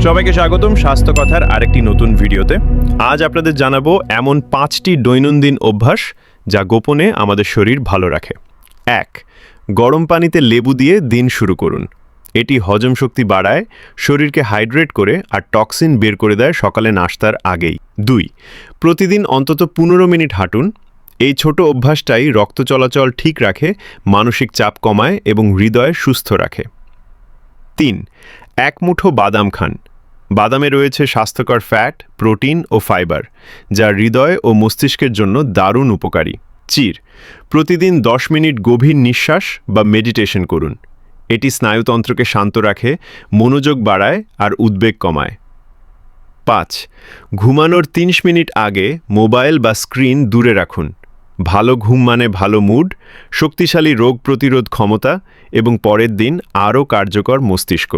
সবাইকে স্বাগতম স্বাস্থ্য কথার আরেকটি নতুন ভিডিওতে। আজ আপনাদের জানাবো এমন 5টি দৈনন্দিন অভ্যাস যা গোপনে আমাদের শরীর ভালো রাখে। 1. গরম পানিতে লেবু দিয়ে দিন শুরু করুন। এটি হজম শক্তি বাড়ায়, শরীরকে হাইড্রেট করে আর টক্সিন বের করে দেয় সকালে নাস্তার আগেই। 2. প্রতিদিন অন্তত 15 মিনিট হাঁটুন। এই ছোট অভ্যাসটাই রক্ত চলাচল ঠিক রাখে, মানসিক চাপ কমায় এবং হৃদয় সুস্থ রাখে। 3. এক মুঠো বাদাম খান। বাদামে রয়েছে স্বাস্থ্যকর ফ্যাট, প্রোটিন ও ফাইবার, যা হৃদয় ও মস্তিষ্কের জন্য দারুণ উপকারী। 4. প্রতিদিন 10 মিনিট গভীর নিঃশ্বাস বা মেডিটেশন করুন। এটি স্নায়ুতন্ত্রকে শান্ত রাখে, মনোযোগ বাড়ায় আর উদ্বেগ কমায়। 5. ঘুমানোর 30 মিনিট আগে মোবাইল বা স্ক্রিন দূরে রাখুন। ভালো ঘুম মানে ভালো মুড, শক্তিশালী রোগ প্রতিরোধ ক্ষমতা এবং পরের দিন আরও কার্যকর মস্তিষ্ক।